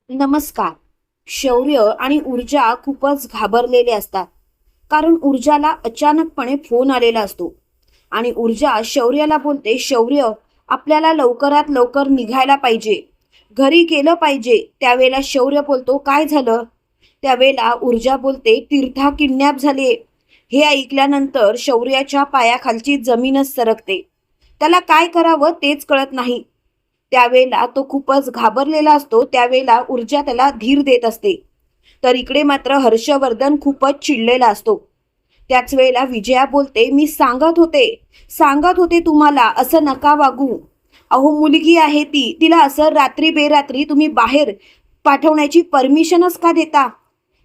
नमस्कार. शौर्य आणि ऊर्जा खूपच घाबरलेले असतात. कारण ऊर्जाला अचानकपणे फोन आलेला असतो आणि ऊर्जा शौर्याला बोलते, शौर्य, आपल्याला लवकरात लवकर निघायला पाहिजे, घरी गेलं पाहिजे. त्यावेळेला शौर्य बोलतो, काय झालं? त्यावेळेला ऊर्जा बोलते, तीर्था किडनॅप झाले. हे ऐकल्यानंतर शौर्याच्या पायाखालची जमीनच सरकते. त्याला काय करावं तेच कळत नाही. त्यावेळेला तो खूपच घाबरलेला असतो. त्यावेळेला ऊर्जा त्याला धीर देत असते. तर इकडे मात्र हर्षवर्धन खूपच चिडलेला असतो. त्याच वेळेला विजया बोलते, मी सांगत होते तुम्हाला असं नका वागू. अहो, मुलगी आहे ती, तिला असं रात्री बेरात्री तुम्ही बाहेर पाठवण्याची परमिशनच का देता?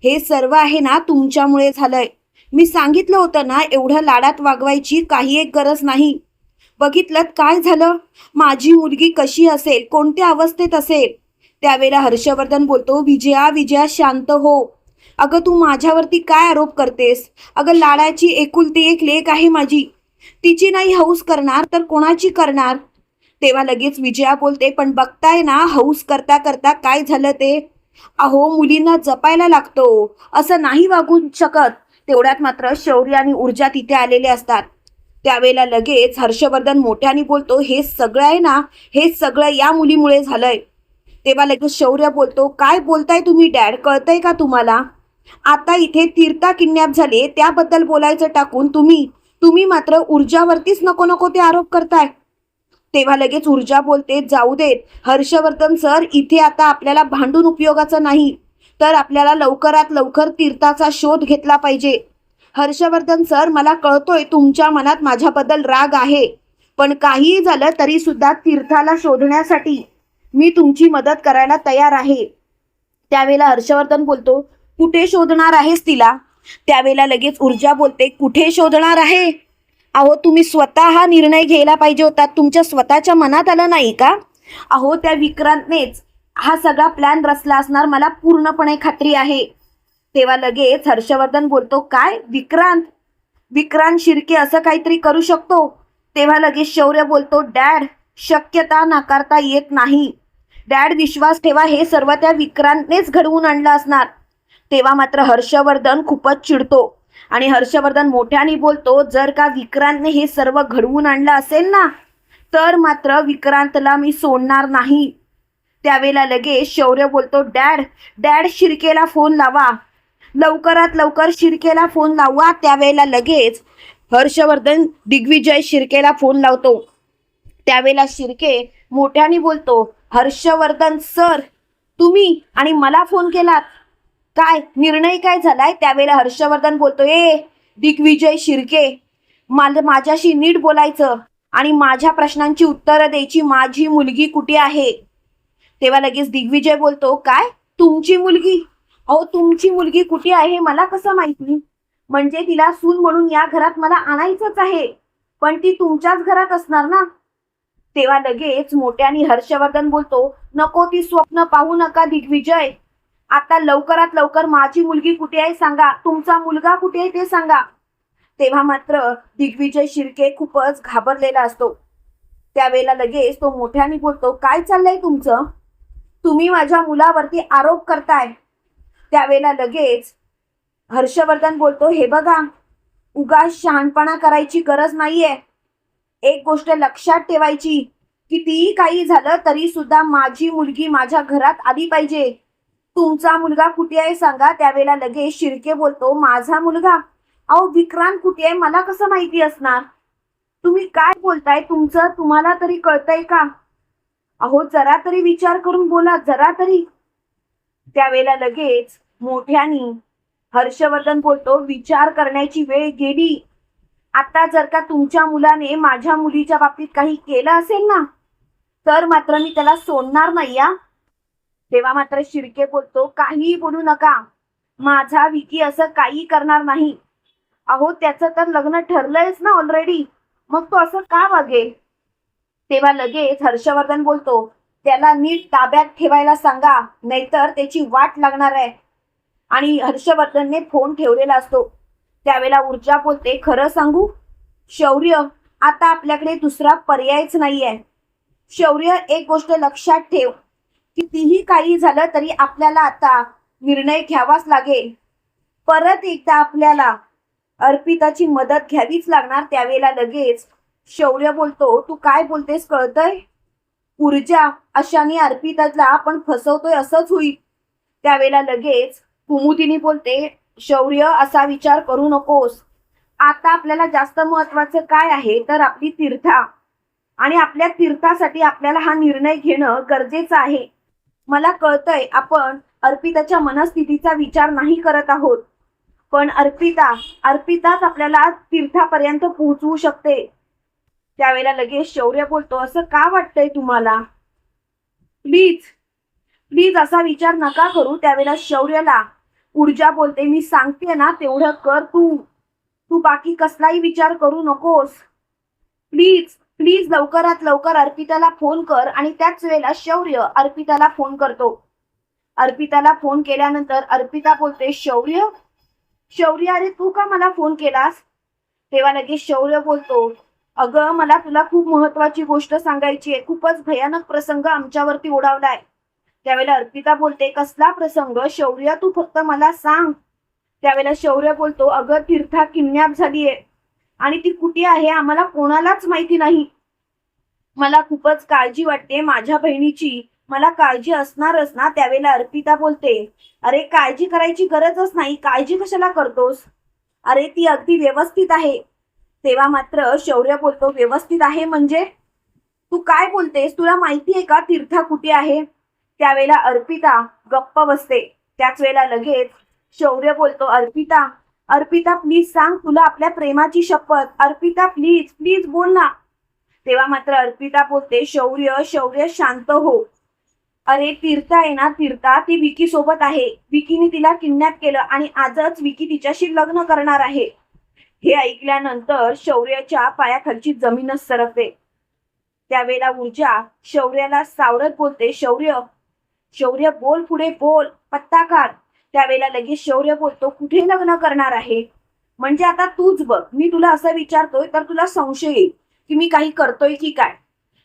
हे सर्व आहे ना तुमच्यामुळे झालंय. मी सांगितलं होतं ना, एवढं लाडात वागवायची काही एक गरज नाही. बघितलं काय झालं? माझी मुलगी कशी असेल, कोणत्या अवस्थेत असेल? त्यावेळेला हर्षवर्धन बोलतो, विजया विजया शांत हो. अगं, तू माझ्यावरती काय आरोप करतेस? अगं, लाडाची एकुलती एक लेक आहे माझी. तिची नाही हौस करणार तर कोणाची करणार? तेव्हा लगेच विजया बोलते, पण बघताय ना हौस करता करता काय झालं ते? अहो, मुलींना जपायला लागतो, असं नाही वागू शकत. तेवढ्यात मात्र शौर्य आणि ऊर्जा तिथे आलेले असतात. त्यावेळेला लगेच हर्षवर्धन मोठ्याने बोलतो, हे सगळं आहे ना, हे सगळं या मुलीमुळे झालंय. तेव्हा लगेच शौर्य बोलतो, काय बोलताय तुम्ही डॅड, कळतंय का तुम्हाला? आता इथे तीर्था किडनॅप झाले त्याबद्दल बोलायचं टाकून तुम्ही तुम्ही मात्र ऊर्जावरतीच नको नको ते आरोप करताय. तेव्हा लगेच ऊर्जा बोलते, जाऊ देत हर्षवर्धन सर, इथे आता आपल्याला भांडून उपयोगाचं नाही. तर आपल्याला लवकरात लवकर तीर्थाचा शोध घेतला पाहिजे. हर्षवर्धन सर, मला कळतोय तुमच्या मनात माझ्याबद्दल राग आहे, पण काहीही झालं तरी सुद्धा तीर्थाला शोधण्यासाठी मी तुमची मदत करायला तयार आहे. त्यावेळेला हर्षवर्धन बोलतो, कुठे शोधणार आहेस तिला? त्यावेळेला लगेच ऊर्जा बोलते, कुठे शोधणार आहे? अहो, तुम्ही स्वतः हा निर्णय घ्यायला पाहिजे होता. तुमच्या स्वतःच्या मनात आलं नाही का? अहो, त्या विक्रांतनेच हा सगळा प्लॅन रचला असणार, मला पूर्णपणे खात्री आहे. तेव्हा लगेच हर्षवर्धन बोलतो, काय विक्रांत? विक्रांत शिर्के असं काहीतरी करू शकतो? तेव्हा लगेच शौर्य बोलतो, डॅड, शक्यता नाकारता येत नाही. डॅड, विश्वास ठेवा, हे सर्व त्या विक्रांतनेच घडवून आणलं असणार. तेव्हा मात्र हर्षवर्धन खूपच चिडतो आणि हर्षवर्धन मोठ्याने बोलतो, जर का विक्रांतने हे सर्व घडवून आणलं असेल ना, तर मात्र विक्रांतला मी सोडणार नाही. त्यावेळेला लगेच शौर्य बोलतो, डॅड, डॅड, शिर्केला फोन लावा, लवकरात लवकर शिर्केला फोन लावा. त्यावेळेला लगेच हर्षवर्धन दिग्विजय शिर्केला फोन लावतो. त्यावेळेला शिर्के मोठ्याने बोलतो, हर्षवर्धन सर, तुम्ही आणि मला फोन केलात, काय निर्णय काय झालाय? त्यावेळेला हर्षवर्धन बोलतो, ए दिग्विजय शिर्के, माझ्याशी नीट बोलायचं आणि माझ्या प्रश्नांची उत्तरं द्यायची. माझी मुलगी कुठे आहे? तेव्हा लगेच दिग्विजय बोलतो, काय तुमची मुलगी? अहो, तुमची मुलगी कुठे आहे मला कसं माहिती? म्हणजे तिला सून म्हणून या घरात मला आणायचंच आहे, पण ती तुमच्याच घरात असणार ना? तेव्हा लगेच मोठ्याने हर्षवर्धन बोलतो, नको ती स्वप्न पाहू नका दिग्विजय. आता लवकरात लवकर माझी मुलगी कुठे आहे सांगा, तुमचा मुलगा कुठे आहे ते सांगा. तेव्हा मात्र दिग्विजय शिर्के खूपच घाबरलेला असतो. त्यावेळेला लगेच तो मोठ्याने बोलतो, काय चाललंय तुमचं? तुम्ही माझ्या मुलावरती आरोप करताय. त्यावेळेला लगेच हर्षवर्धन बोलतो, हे बघा, उगाच शहाणपणा करायची गरज नाहीये. एक गोष्ट लक्षात ठेवायची, कितीही काही झालं तरी सुद्धा माझी मुलगी माझ्या घरात आली पाहिजे. तुमचा मुलगा कुठे आहे सांगा. त्यावेळेला लगेच शिर्के बोलतो, माझा मुलगा? अहो, विक्रांत कुठे आहे मला कसं माहिती असणार? तुम्ही काय बोलताय? तुम्हाला तरी कळतंय का? अहो, जरा तरी विचार करून बोला, जरा तरी. त्यावेळेला लगेच मोठ्यानी हर्षवर्धन बोलतो, विचार करण्याची वेळ गेली. आता जर का तुमच्या मुलाने माझ्या मुलीच्या बाबतीत काही केलं असेल ना, तर मात्र मी त्याला सोडणार नाही या. तेव्हा मात्र शिर्के बोलतो, काहीही बोलू नका, माझा विकी असं काही करणार नाही. अहो, त्याचं तर लग्न ठरलंयच ना ऑलरेडी, मग तो असं का वागेल? तेव्हा लगेच हर्षवर्धन बोलतो, त्याला नीट ताब्यात ठेवायला सांगा, नाहीतर त्याची वाट लागणार आहे. आणि हर्षवर्धनने फोन ठेवलेला असतो. त्यावेळेला ऊर्जा बोलते, खरं सांगू शौर्य, आता आपल्याकडे दुसरा पर्यायच नाहीये. शौर्य, एक गोष्ट लक्षात ठेव, कितीही काही झालं तरी आपल्याला आता निर्णय घ्यावाच लागेल. परत एकदा आपल्याला अर्पिताची मदत घ्यावीच लागणार. त्यावेळेला लगेच शौर्य बोलतो, तू काय बोलतेस कळतंय? ऊर्जा अशाने अर्पिताला आपण फसवतोय असंच होईल. त्यावेळेला लगेच कुमुदिनी बोलते, शौर्य असा विचार करू नकोस. आता आपल्याला जास्त महत्वाचं काय आहे तर आपली तीर्था, आणि आपल्या तीर्थासाठी आपल्याला हा निर्णय घेणं गरजेचं आहे. मला कळतंय आपण अर्पिताच्या मनस्थितीचा विचार नाही करत आहोत, पण अर्पिताच आपल्याला तीर्थापर्यंत पोहोचवू शकते. त्यावेळेला लगेच शौर्य बोलतो, असं का वाटतंय तुम्हाला? प्लीज प्लीज असा विचार नका करू. त्यावेळेला शौर्यला ऊर्जा बोलते, मी सांगते ना तेवढं कर तू. तू बाकी कसलाही विचार करू नकोस. प्लीज प्लीज लवकरात लवकर अर्पिताला फोन कर. आणि त्याच वेळेला शौर्य अर्पिताला फोन करतो. अर्पिताला फोन केल्यानंतर अर्पिता बोलते, शौर्य शौर्य अरे तू का मला फोन केलास? तेव्हा लगेच शौर्य बोलतो, अगं मला तुला खूप महत्वाची गोष्ट सांगायची आहे. खूपच भयानक प्रसंग आमच्यावरती ओढावलाय. त्यावेळेला अर्पिता बोलते, कसला प्रसंग? शौर्य तू फक्त मला सांग. त्यावेळेला शौर्य बोलतो, अगं तीर्था किडनॅप झालीये आणि ती कुठे आहे आम्हाला कोणालाच माहिती नाही. मला खूपच काळजी वाटते माझ्या बहिणीची. मला काळजी असणारच ना. त्यावेळेला अर्पिता बोलते, अरे काळजी करायची गरजच नाही. काळजी कशाला करतोस? अरे ती अगदी व्यवस्थित आहे. तेव्हा मात्र शौर्य बोलतो, व्यवस्थित आहे म्हणजे? तू काय बोलतेस? तुला माहिती आहे का तीर्था कुठे आहे? त्यावेळेला अर्पिता गप्प बसते. त्याच वेळेला लगेच शौर्य बोलतो, अर्पिता अर्पिता प्लीज सांग, तुला आपल्या प्रेमाची शपथ. अर्पिता प्लीज प्लीज बोल ना. तेव्हा मात्र अर्पिता बोलते, शौर्य शांत हो. अरे तीर्था आहे ना, तीर्था ती विकी सोबत आहे. विकीने तिला किडनॅप केलं आणि आजच विकी तिच्याशी लग्न करणार आहे. हे ऐकल्यानंतर शौर्याच्या पायाखालची जमीनच सरकते. त्यावेळेला ऊर्जा शौर्याला सावरत बोलते, शौर्य बोल, पुढे बोल, पत्ता काढ. त्यावेळेला लगेच शौर्य बोलतो, कुठे लग्न करणार आहे? म्हणजे आता तूच बघ, मी तुला असं विचारतोय तर तुला संशय येईल की मी काही करतोय की काय.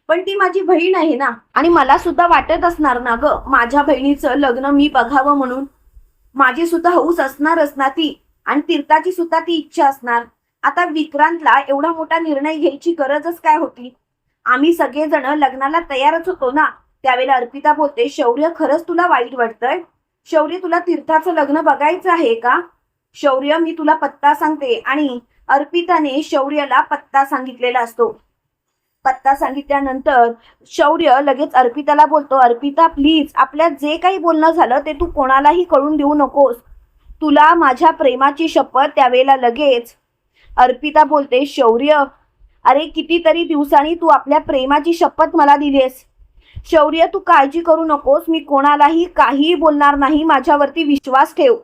पण ती माझी बहीण आहे ना, आणि मला सुद्धा वाटत असणार ना ग माझ्या बहिणीचं लग्न मी बघावं म्हणून. माझी सुद्धा हौस असणारच ना ती, आणि तीर्थाची सुद्धा ती इच्छा असणार. आता विक्रांतला एवढा मोठा निर्णय घ्यायची गरजच काय होती? आम्ही सगळेजण लग्नाला तयारच होतो ना. त्यावेळेला अर्पिता बोलते, शौर्य खरंच तुला वाईट वाटतंय? शौर्य तुला तीर्थाचं लग्न बघायचं आहे का? शौर्य मी तुला पत्ता सांगते. आणि अर्पिताने शौर्याला पत्ता सांगितलेला असतो. पत्ता सांगितल्यानंतर शौर्य लगेच अर्पिताला बोलतो, अर्पिता प्लीज आपल्यात जे काही बोलणं झालं ते तू कोणालाही कळून देऊ नकोस. तुला माझ्या प्रेमाची शपथ. त्यावेळेला लगेच अर्पिता बोलते, शौर्य अरे कितीतरी दिवसांनी तू आपल्या प्रेमाची शपथ मला दिलीस. शौर्य तू काळजी करू नकोस, मी कोणालाही काहीही बोलणार नाही. माझ्यावरती विश्वास ठेव.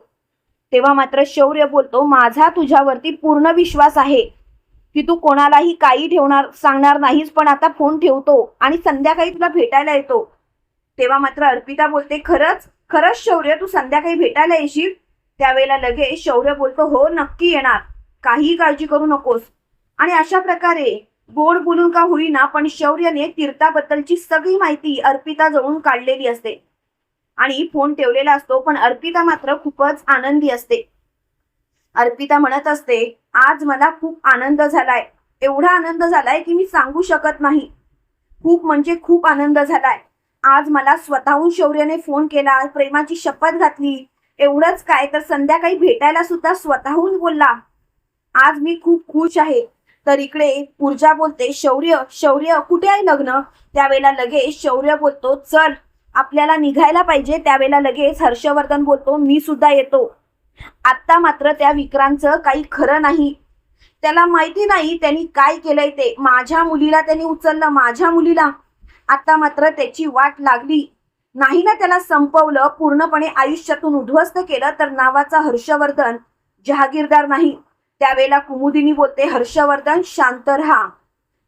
तेव्हा मात्र शौर्य बोलतो, माझा तुझ्यावरती पूर्ण विश्वास आहे की तू कोणालाही काही सांगणार नाहीस. पण आता फोन ठेवतो आणि संध्याकाळी तुला भेटायला येतो. तेव्हा मात्र अर्पिता बोलते, खरंच शौर्य तू संध्याकाळी भेटायला येशील? त्यावेळेला लगेच शौर्य बोलतो, हो नक्की येणार, काहीही काळजी करू नकोस. आणि अशा प्रकारे गोड बोलून का होईना पण शौर्यने तीर्थाबद्दलची सगळी माहिती अर्पिता जवळून काढलेली असते आणि फोन ठेवलेला असतो. पण अर्पिता मात्र खूपच आनंदी असते. अर्पिता म्हणत असते, आज मला खूप आनंद झालाय. एवढा आनंद झालाय की मी सांगू शकत नाही. खूप म्हणजे खूप आनंद झालाय. आज मला स्वतःहून शौर्यने फोन केला, प्रेमाची शपथ घातली. एवढंच काय तर संध्याकाळी भेटायला सुद्धा स्वतःहून बोलला. आज मी खूप खुश आहे. तर इकडे ऊर्जा बोलते, शौर्य कुठे आहे लग्न? त्यावेळेला लगेच शौर्य बोलतो, चल आपल्याला निघायला पाहिजे. त्यावेळेला लगेच हर्षवर्धन बोलतो, मी सुद्धा येतो. आता मात्र त्या विक्रांतचं काही खरं नाही. त्याला माहिती नाही त्यांनी काय केलंय ते. माझ्या मुलीला त्यांनी उचललं, माझ्या मुलीला. आता मात्र त्याची वाट लागली नाही ना. त्याला संपवलं, पूर्णपणे आयुष्यातून उद्ध्वस्त केलं. तर नावाचा हर्षवर्धन जहागीरदार नाही. त्यावेळेला कुमुदिनी बोलते, हर्षवर्धन शांत राहा,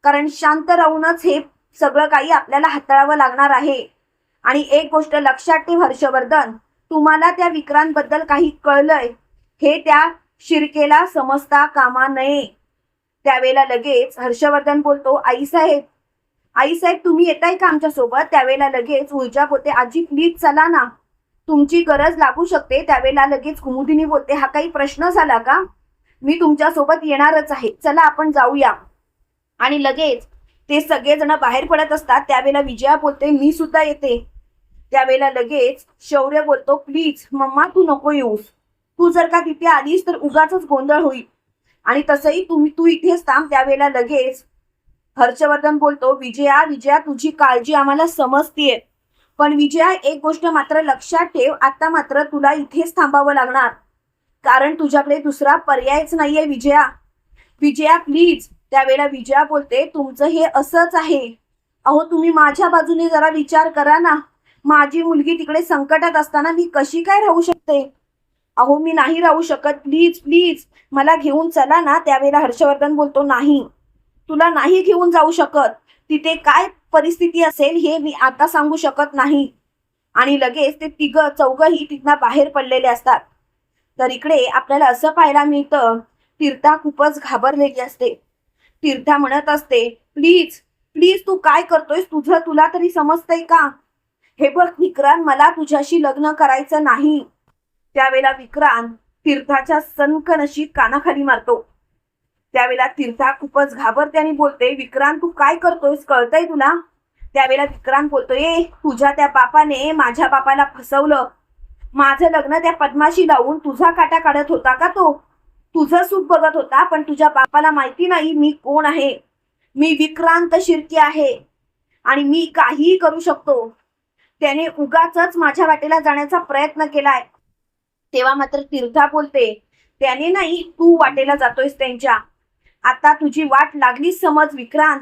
कारण शांत राहूनच हे सगळं काही आपल्याला हाताळावं लागणार आहे. आणि एक गोष्ट लक्षात ठेव हर्षवर्धन, तुम्हाला त्या विक्रांतबद्दल काही कळलंय हे त्या शिर्केला समजता कामा नये. त्यावेळेला लगेच हर्षवर्धन बोलतो, आईसाहेब तुम्ही येताय का आमच्यासोबत? त्यावेळेला लगेच ऊर्जा बोलते आजी प्लीज चला ना, तुमची गरज लागू शकते. त्यावेळेला लगेच कुमुदिनी बोलते हा काही प्रश्न झाला का? मी तुमच्यासोबत येणारच आहे, चला आपण जाऊया. आणि लगेच ते सगळेजण बाहेर पडत असतात. त्यावेळेला विजया बोलते मी सुद्धा येते. त्यावेळेला लगेच शौर्य बोलतो प्लीज मम्मा तू नको येऊस, तू जर का तिथे आलीस तर उगाच गोंधळ होईल आणि तसंही तू इथेच थांब. त्यावेळेला लगेच हर्षवर्धन बोलतो विजया विजया तुझी काळजी आम्हाला समजतीये, पण विजया एक गोष्ट मात्र लक्षात ठेव, आता मात्र तुला इथेच थांबावं लागणार, कारण तुझ्याकडे दुसरा पर्यायच नाहीये विजया. विजया प्लीज. त्यावेळेला विजया बोलते तुमचं हे असंच आहे. अहो तुम्ही माझ्या बाजूने जरा विचार करा ना, माझी मुलगी तिकडे संकटात असताना मी कशी काय राहू शकते? अहो मी नाही राहू शकत, प्लीज प्लीज मला घेऊन चला ना. त्यावेळेला हर्षवर्धन बोलतो नाही, तुला नाही घेऊन जाऊ शकत, तिथे काय परिस्थिती असेल हे मी आता सांगू शकत नाही. आणि लगेच ते चौघही तिथनं बाहेर पडलेले असतात. तर इकडे आपल्याला असं पाहायला मिळतं तीर्था खूपच घाबरलेली असते. तीर्था म्हणत असते प्लीज प्लीज तू काय करतोयस, तुला तरी समजतंय का? हे बघ विक्रांत मला तुझ्याशी लग्न करायचं नाही. त्यावेळेला विक्रांत तीर्थाच्या सनकनशी कानाखाली मारतो. त्यावेळेला तीर्था खूपच घाबरते आणि बोलते विक्रांत तू काय करतोयस, कळतंय तुला? त्यावेळेला विक्रांत बोलतोय तुझ्या त्या बापाने माझ्या बापाला फसवलं, माझं लग्न त्या पद्माशी लावून तुझा काटा काढत होता का तो? तुझं सुख बघत होता, पण तुझ्या बापाला माहिती नाही मी कोण आहे. मी विक्रांत शिर्के आहे आणि मी काहीही करू शकतो. त्याने उगाच माझ्या वाटेला जाण्याचा प्रयत्न केलाय. तेव्हा मात्र तीर्था बोलते त्याने नाही, तू वाटेला जातोयस त्यांच्या. आता तुझी वाट लागली समज विक्रांत,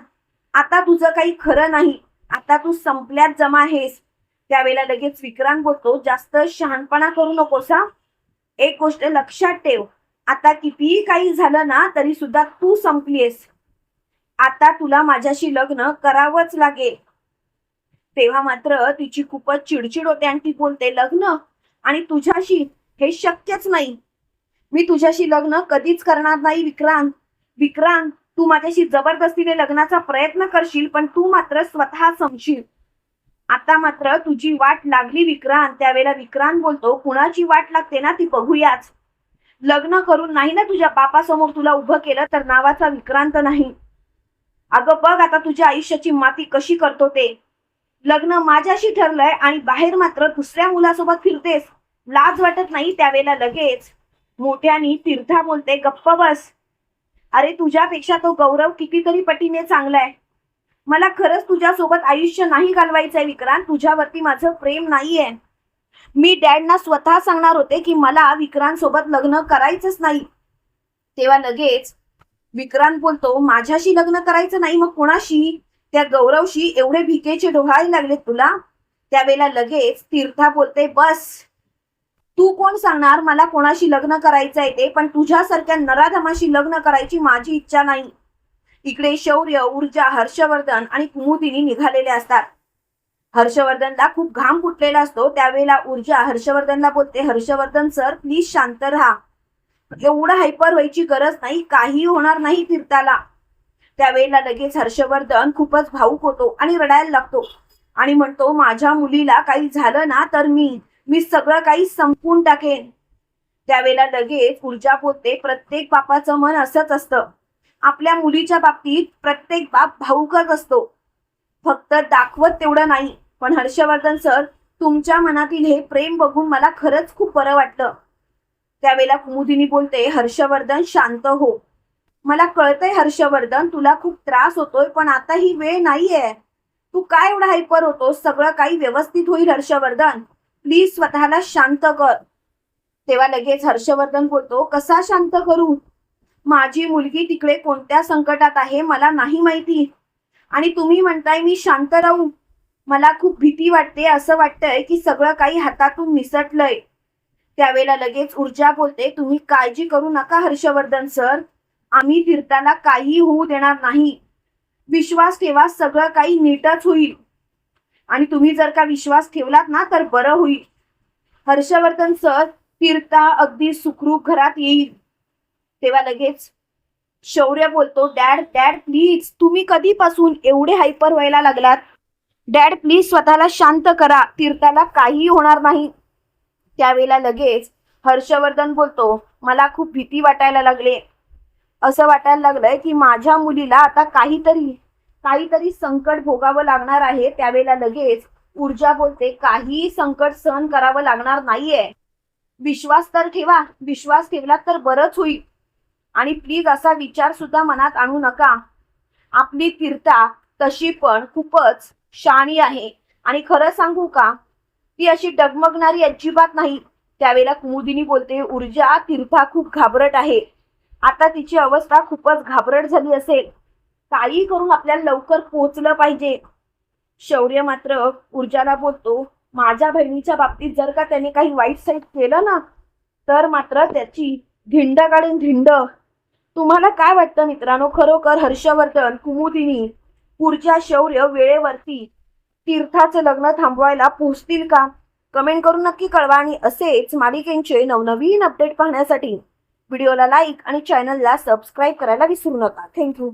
आता तुझं काही खरं नाही, आता तू संपल्यात जमा आहेस. त्यावेळेला लगेच विक्रांत बोलतो जास्त शहाणपणा करू नकोस हा. एक गोष्ट लक्षात ठेव, आता कितीही काही झालं ना तरी सुद्धा तू संपलीस, आता तुला माझ्याशी लग्न करावंच लागेल. तेव्हा मात्र तिची खूपच चिडचिड होते आणि ती बोलते लग्न आणि तुझ्याशी हे शक्यच नाही, मी तुझ्याशी लग्न कधीच करणार नाही विक्रांत. विक्रांत तू माझ्याशी जबरदस्तीने लग्नाचा प्रयत्न करशील, पण तू मात्र स्वतः संपशील. आता मात्र तुझी वाट लागली विक्रांत. त्यावेळेला विक्रांत बोलतो कुणाची वाट लागते ना ती बघूयाच. लग्न करून नाही ना तुझ्या बापासमोर तुला उभं केलं तर नावाचा विक्रांत नाही. अगं बघ आता तुझ्या आयुष्याची माती कशी करतो ते. लग्न माझ्याशी ठरलंय आणि बाहेर मात्र दुसऱ्या मुलासोबत फिरतेस, लाज वाटत नाही? त्यावेळेला लगेच मोठ्यानी तीर्था बोलते गप्प बस. अरे तुझ्यापेक्षा तो गौरव कितीतरी पटीने चांगलाय. मला खरंच तुझ्यासोबत आयुष्य नाही घालवायचंय विक्रांत, तुझ्यावरती माझं प्रेम नाहीये. मी डॅडना स्वतः सांगणार होते की मला विक्रांत सोबत लग्न करायचंच नाही. तेव्हा लगेच विक्रांत बोलतो माझ्याशी लग्न करायचं नाही मग कोणाशी? त्या गौरवशी एवढे भिकेचे डोहाळे लागले तुला? त्यावेळेला लगेच तीर्था बोलते बस, तू कोण सांगणार मला कोणाशी लग्न करायचंय ते, पण तुझ्यासारख्या नराधमाशी लग्न करायची माझी इच्छा नाही. इकडे शौर्य, ऊर्जा, हर्षवर्धन आणि कुमुदिनी निघालेले असतात. हर्षवर्धनला खूप घाम फुटलेला असतो. त्यावेळेला ऊर्जा हर्षवर्धनला बोलते हर्षवर्धन सर प्लीज शांत राहा, एवढं हायपर व्हायची गरज नाही, काही होणार नाही तीर्थाला. त्यावेळेला लगेच हर्षवर्धन खूपच भावुक होतो आणि रडायला लागतो आणि म्हणतो माझ्या मुलीला काही झालं ना तर मी सगळं काही संपवून टाकेन. त्यावेळेला लगेच ऊर्जा बोलते प्रत्येक बापाचं मन असंच असतं, आपल्या मुलीच्या बाबतीत प्रत्येक बाप भावुकच असतो, फक्त दाखवत तेवढं नाही. पण हर्षवर्धन सर तुमच्या मनातील हे प्रेम बघून मला खरंच खूप बरं वाटलं. त्यावेळेला कुमुदिनी बोलते हर्षवर्धन शांत हो, मला कळतंय हर्षवर्धन तुला खूप त्रास होतोय, पण आता ही वेळ नाहीये, तू काय एवढा हायपर होतोस, सगळं काही व्यवस्थित होईल हर्षवर्धन, प्लीज स्वतःला शांत कर. तेव्हा लगेच हर्षवर्धन बोलतो कसा शांत करू, माझी मुलगी तिकडे कोणत्या संकटात आहे मला नाही माहिती आणि तुम्ही म्हणताय मी शांत राहू, मला खूप भीती वाटते, असं वाटतंय की सगळं काही हातातून निसटलंय. त्यावेळेला लगेच ऊर्जा बोलते तुम्ही काळजी करू नका हर्षवर्धन सर, आम्ही तीर्थाला काही होऊ देणार नाही, विश्वास ठेवा सगळं काही नीटच होईल आणि तुम्ही जर का विश्वास ठेवलात ना तर बरं होईल. हर्षवर्धन सर तीर्था अगदी सुखरूप घरात येईल. तेव्हा लगेच शौर्य बोलतो, डॅड डॅड प्लीज, तुम्ही कधीपासून एवढे हायपर व्हायला लागलात? डॅड प्लीज स्वतःला शांत करा, तीर्थाला काहीही होणार नाही. त्यावेळेला लगेच हर्षवर्धन बोलतो, मला खूप भीती वाटायला लागले. असं वाटायला लागलंय की माझ्या मुलीला आता काहीतरी संकट भोगावं लागणार आहे. त्यावेळेला लगेच ऊर्जा बोलते, काही संकट सहन करावं लागणार नाहीये. विश्वास तर ठेवा, विश्वास ठेवला तर बरंच होईल. आणि प्लीज असा विचार सुद्धा मनात आणू नका. आपली तीर्था तशी पण खूपच शहाणी आहे. आणि खरं सांगू का, ती अशी डगमगणारी अजिबात नाही. त्यावेळेला कुमुदिनी बोलते, ऊर्जा, तीर्था खूप घाबरट आहे. आता तिची अवस्था खूपच घाबरट झाली असेल. काही करून आपल्याला लवकर पोहोचलं पाहिजे. शौर्य मात्र ऊर्जाला बोलतो, माझ्या बहिणीच्या बाबतीत जर का त्याने काही वाईट साईट केलं ना, तर मात्र त्याची धिंड काढीन धिंड. तुम्हाला काय वाटतं मित्रांनो, खरोखर हर्षवर्धन, कुमुदिनी, ऊर्जा, शौर्य वेळेवरती तीर्थाचं लग्न थांबवायला पोहोचतील का? कमेंट करून नक्की कळवा. आणि असेच मालिकेंचे नवनवीन अपडेट पाहण्यासाठी व्हिडिओला लाईक आणि चॅनलला सबस्क्राईब करायला विसरू नका. थँक्यू.